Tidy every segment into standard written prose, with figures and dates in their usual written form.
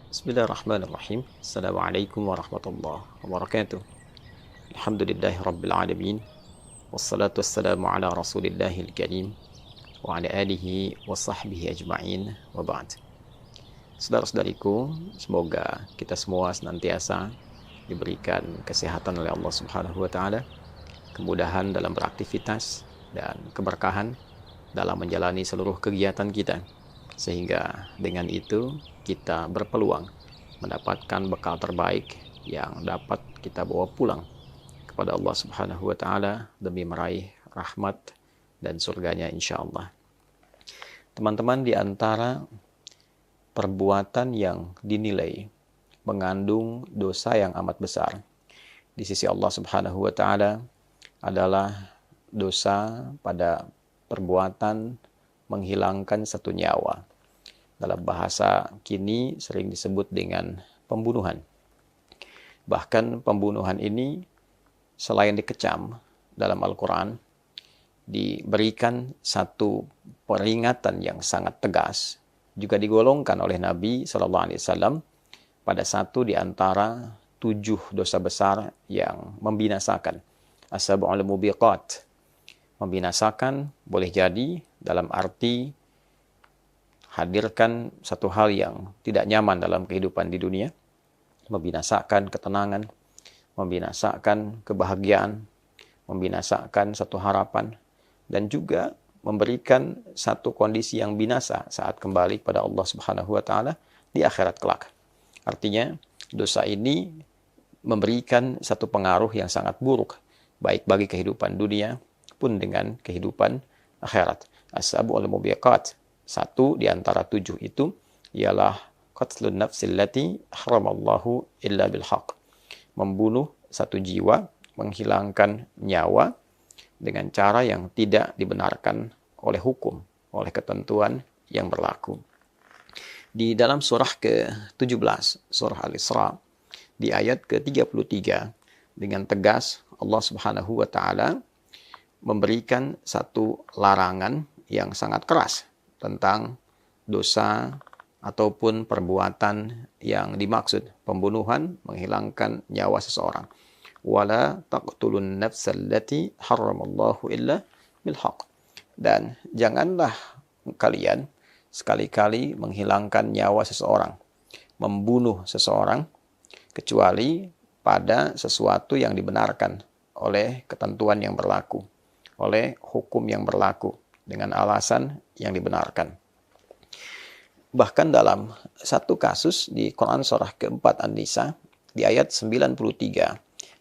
Bismillahirrahmanirrahim. Assalamualaikum warahmatullahi wabarakatuh. Alhamdulillahi rabbil alamin. Wassalatu wassalamu ala rasulillahil karim wa ala alihi wa sahbihi ajma'in wa ba'd. Saudara-saudariku, semoga kita semua senantiasa diberikan kesehatan oleh Allah Subhanahu wa taala, kemudahan dalam beraktivitas dan keberkahan dalam menjalani seluruh kegiatan kita, sehingga dengan itu kita berpeluang mendapatkan bekal terbaik yang dapat kita bawa pulang kepada Allah Subhanahu wa taala demi meraih rahmat dan surganya insyaallah. Teman-teman, di antara perbuatan yang dinilai mengandung dosa yang amat besar di sisi Allah Subhanahu wa taala adalah dosa pada perbuatan menghilangkan satu nyawa. Dalam bahasa kini sering disebut dengan pembunuhan. Bahkan pembunuhan ini selain dikecam dalam Al-Quran, diberikan satu peringatan yang sangat tegas, juga digolongkan oleh Nabi SAW pada satu di antara 7 dosa besar yang membinasakan. As-sab'ul mubiqat. Membinasakan boleh jadi dalam arti hadirkan satu hal yang tidak nyaman dalam kehidupan di dunia, membinasakan ketenangan, membinasakan kebahagiaan, membinasakan satu harapan, dan juga memberikan satu kondisi yang binasa saat kembali pada Allah Subhanahu wa taala di akhirat kelak. Artinya, dosa ini memberikan satu pengaruh yang sangat buruk, baik bagi kehidupan dunia pun dengan kehidupan akhirat. As-sab'ul mubiqat. Satu di antara 7 itu ialah qatlun nafsil lati haramallahu illa bilhaq. Membunuh satu jiwa, menghilangkan nyawa dengan cara yang tidak dibenarkan oleh hukum, oleh ketentuan yang berlaku. Di dalam surah ke-17, surah Al-Isra, di ayat ke-33, dengan tegas Allah Subhanahu wa taala memberikan satu larangan yang sangat keras tentang dosa ataupun perbuatan yang dimaksud, pembunuhan, menghilangkan nyawa seseorang. Wala taqtulun nafsal lati haramallahu illa bilhaq. Dan janganlah kalian sekali-kali menghilangkan nyawa seseorang, membunuh seseorang, kecuali pada sesuatu yang dibenarkan oleh ketentuan yang berlaku, oleh hukum yang berlaku, dengan alasan yang dibenarkan. Bahkan dalam satu kasus di Quran surah keempat An-Nisa, di ayat 93,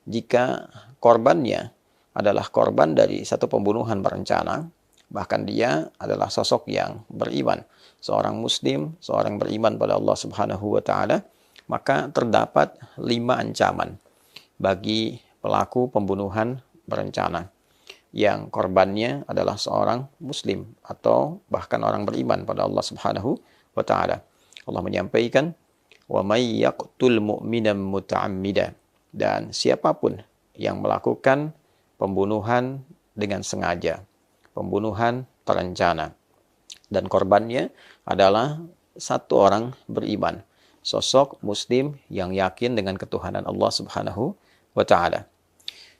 jika korbannya adalah korban dari satu pembunuhan berencana, bahkan dia adalah sosok yang beriman, seorang muslim, seorang beriman pada Allah Subhanahu wa taala, maka terdapat 5 ancaman bagi pelaku pembunuhan berencana yang korbannya adalah seorang muslim atau bahkan orang beriman pada Allah Subhanahu wa taala. Allah menyampaikan, "Wa may yaqtul mu'minan muta'ammida." Dan siapapun yang melakukan pembunuhan dengan sengaja, pembunuhan terencana, dan korbannya adalah satu orang beriman, sosok muslim yang yakin dengan ketuhanan Allah Subhanahu wa taala.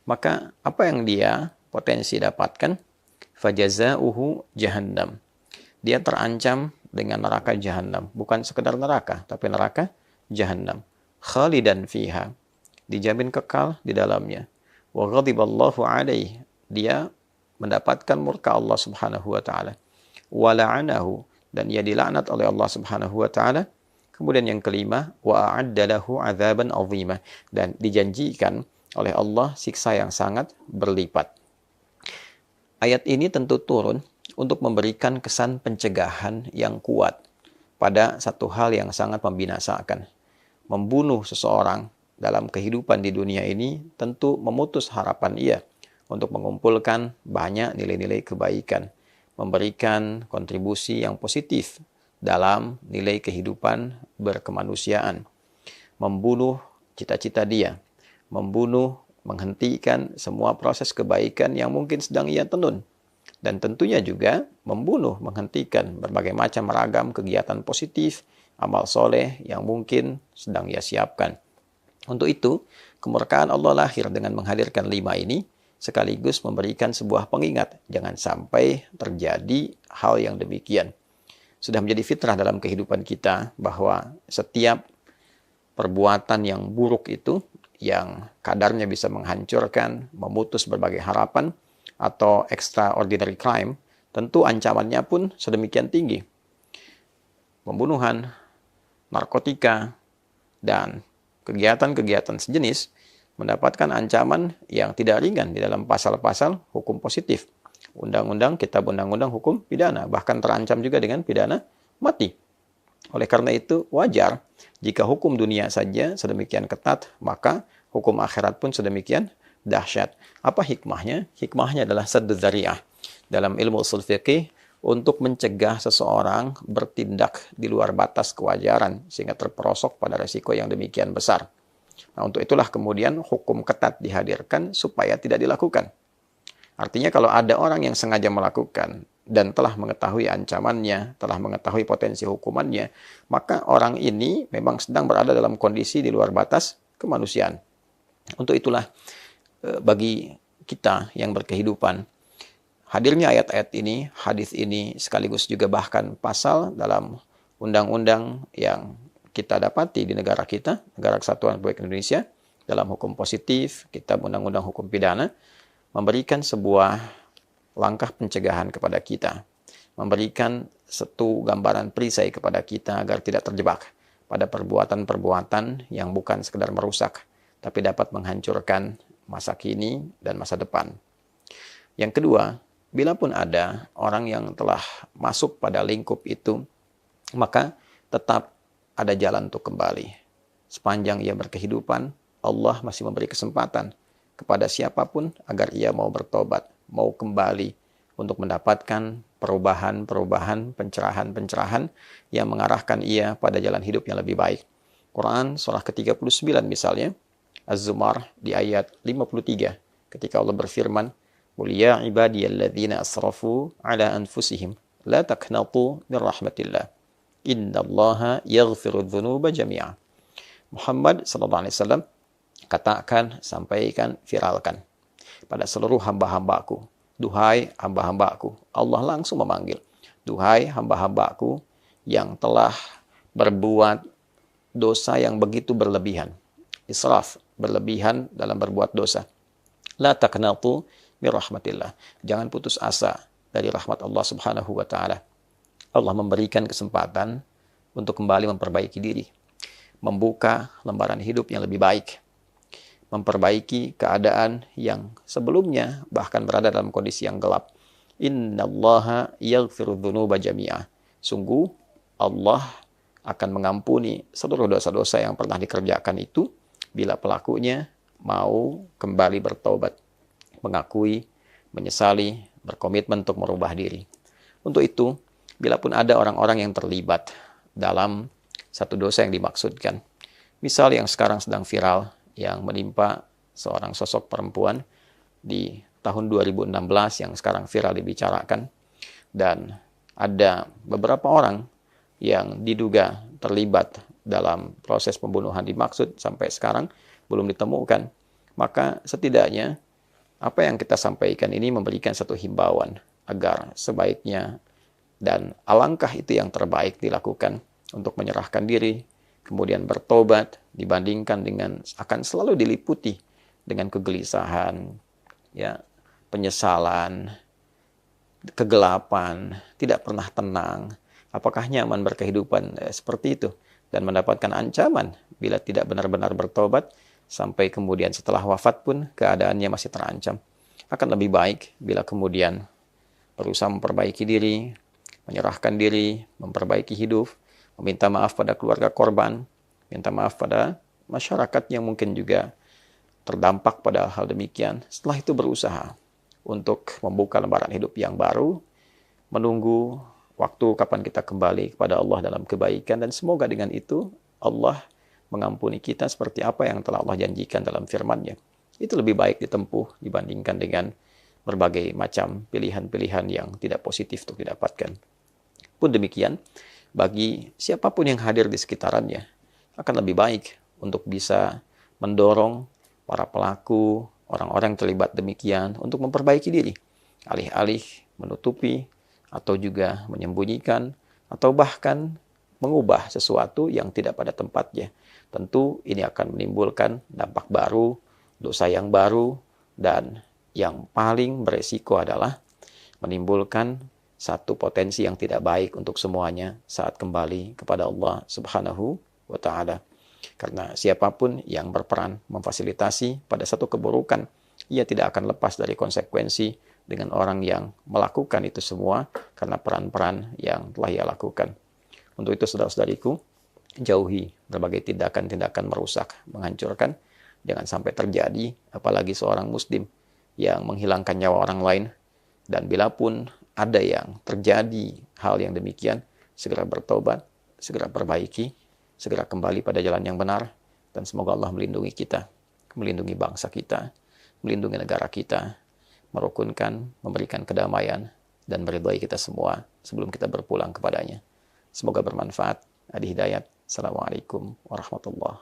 Maka apa yang dia potensi dapatkan? Fajazauhu jahannam. Dia terancam dengan neraka jahannam, bukan sekedar neraka, tapi neraka jahannam. Khalidan fiha. Dijamin kekal di dalamnya. Wa ghadiballahu alaihi. Dia mendapatkan murka Allah Subhanahu wa taala. Wa la'anahu, dan ia dilaknat oleh Allah Subhanahu wa taala. Kemudian yang kelima, wa a'adda lahu 'adzaban 'azima, dan dijanjikan oleh Allah siksa yang sangat berlipat. Ayat ini tentu turun untuk memberikan kesan pencegahan yang kuat pada satu hal yang sangat membinasakan. Membunuh seseorang dalam kehidupan di dunia ini tentu memutus harapan ia untuk mengumpulkan banyak nilai-nilai kebaikan, memberikan kontribusi yang positif dalam nilai kehidupan berkemanusiaan, membunuh cita-cita dia, membunuh, menghentikan semua proses kebaikan yang mungkin sedang ia tenun, dan tentunya juga membunuh, menghentikan berbagai macam ragam kegiatan positif amal soleh yang mungkin sedang ia siapkan. Untuk itu, kemurkaan Allah lahir dengan menghadirkan 5 ini, sekaligus memberikan sebuah pengingat. Jangan sampai terjadi hal yang demikian. Sudah menjadi fitrah dalam kehidupan kita bahwa setiap perbuatan yang buruk itu, yang kadarnya bisa menghancurkan, memutus berbagai harapan, atau extraordinary crime, tentu ancamannya pun sedemikian tinggi. Pembunuhan, narkotika, dan kegiatan-kegiatan sejenis mendapatkan ancaman yang tidak ringan di dalam pasal-pasal hukum positif. Undang-undang, kitab undang-undang hukum pidana, bahkan terancam juga dengan pidana mati. Oleh karena itu, wajar jika hukum dunia saja sedemikian ketat, maka hukum akhirat pun sedemikian dahsyat. Apa hikmahnya? Hikmahnya adalah saddu dzari'ah. Dalam ilmu ushul fiqih, untuk mencegah seseorang bertindak di luar batas kewajaran sehingga terperosok pada resiko yang demikian besar. Nah, untuk itulah kemudian hukum ketat dihadirkan supaya tidak dilakukan. Artinya kalau ada orang yang sengaja melakukan dan telah mengetahui ancamannya, telah mengetahui potensi hukumannya, maka orang ini memang sedang berada dalam kondisi di luar batas kemanusiaan. Untuk itulah bagi kita yang berkehidupan, hadirnya ayat-ayat ini, hadis ini, sekaligus juga bahkan pasal dalam undang-undang yang kita dapati di negara kita, Negara Kesatuan Republik Indonesia, dalam hukum positif, kitab undang-undang hukum pidana, memberikan sebuah langkah pencegahan kepada kita, memberikan satu gambaran perisai kepada kita agar tidak terjebak pada perbuatan-perbuatan yang bukan sekedar merusak, tapi dapat menghancurkan masa kini dan masa depan. Yang kedua, bila pun ada orang yang telah masuk pada lingkup itu, maka tetap ada jalan untuk kembali. Sepanjang ia berkehidupan, Allah masih memberi kesempatan kepada siapapun agar ia mau bertobat, mau kembali untuk mendapatkan perubahan-perubahan, pencerahan-pencerahan yang mengarahkan ia pada jalan hidup yang lebih baik. Quran surah ke-39 misalnya, Az-Zumar di ayat 53, ketika Allah berfirman, "Qul ya ibadiyalladzina asrafu ala anfusihim la taqnatu min rahmatillah. Innallaha yaghfiru dzunuba jami'a." Muhammad sallallahu alaihi wasallam, katakan, sampaikan, viralkan pada seluruh hamba-hambaku. Duhai hamba-hambaku, Allah langsung memanggil. Duhai hamba-hambaku yang telah berbuat dosa yang begitu berlebihan. Israf, berlebihan dalam berbuat dosa. La taqnatu min rahmatillah. Jangan putus asa dari rahmat Allah Subhanahu wa taala. Allah memberikan kesempatan untuk kembali memperbaiki diri, membuka lembaran hidup yang lebih baik, memperbaiki keadaan yang sebelumnya bahkan berada dalam kondisi yang gelap. Innallaha yaghfiru dzunuba jami'a. Sungguh Allah akan mengampuni seluruh dosa-dosa yang pernah dikerjakan itu bila pelakunya mau kembali bertobat, mengakui, menyesali, berkomitmen untuk merubah diri. Untuk itu, bila pun ada orang-orang yang terlibat dalam satu dosa yang dimaksudkan, misal yang sekarang sedang viral, yang menimpa seorang sosok perempuan di tahun 2016 yang sekarang viral dibicarakan, dan ada beberapa orang yang diduga terlibat dalam proses pembunuhan dimaksud sampai sekarang belum ditemukan, maka setidaknya apa yang kita sampaikan ini memberikan satu himbauan agar sebaiknya dan alangkah itu yang terbaik dilakukan untuk menyerahkan diri, kemudian bertobat, dibandingkan dengan akan selalu diliputi dengan kegelisahan, ya, penyesalan, kegelapan, tidak pernah tenang. Apakah nyaman berkehidupan seperti itu? Dan mendapatkan ancaman bila tidak benar-benar bertobat, sampai kemudian setelah wafat pun keadaannya masih terancam. Akan lebih baik bila kemudian berusaha memperbaiki diri, menyerahkan diri, memperbaiki hidup, meminta maaf pada keluarga korban, minta maaf pada masyarakat yang mungkin juga terdampak pada hal demikian. Setelah itu berusaha untuk membuka lembaran hidup yang baru, menunggu waktu kapan kita kembali kepada Allah dalam kebaikan, dan semoga dengan itu Allah mengampuni kita seperti apa yang telah Allah janjikan dalam firman-Nya. Itu lebih baik ditempuh dibandingkan dengan berbagai macam pilihan-pilihan yang tidak positif untuk didapatkan. Pun demikian, bagi siapapun yang hadir di sekitarannya, akan lebih baik untuk bisa mendorong para pelaku, orang-orang yang terlibat demikian untuk memperbaiki diri, alih-alih menutupi atau juga menyembunyikan atau bahkan mengubah sesuatu yang tidak pada tempatnya. Tentu ini akan menimbulkan dampak baru, dosa yang baru, dan yang paling beresiko adalah menimbulkan satu potensi yang tidak baik untuk semuanya saat kembali kepada Allah Subhanahu wa Ta'ala. Karena siapapun yang berperan memfasilitasi pada satu keburukan, ia tidak akan lepas dari konsekuensi dengan orang yang melakukan itu semua karena peran-peran yang telah ia lakukan. Untuk itu, saudara-saudariku, jauhi berbagai tindakan-tindakan merusak, menghancurkan. Jangan sampai terjadi, apalagi seorang muslim yang menghilangkan nyawa orang lain. Dan bila pun ada yang terjadi hal yang demikian, segera bertobat, segera perbaiki, segera kembali pada jalan yang benar, dan semoga Allah melindungi kita, melindungi bangsa kita, melindungi negara kita, merukunkan, memberikan kedamaian, dan meridhai kita semua sebelum kita berpulang kepadanya. Semoga bermanfaat. Adi Hidayat. Assalamualaikum warahmatullahi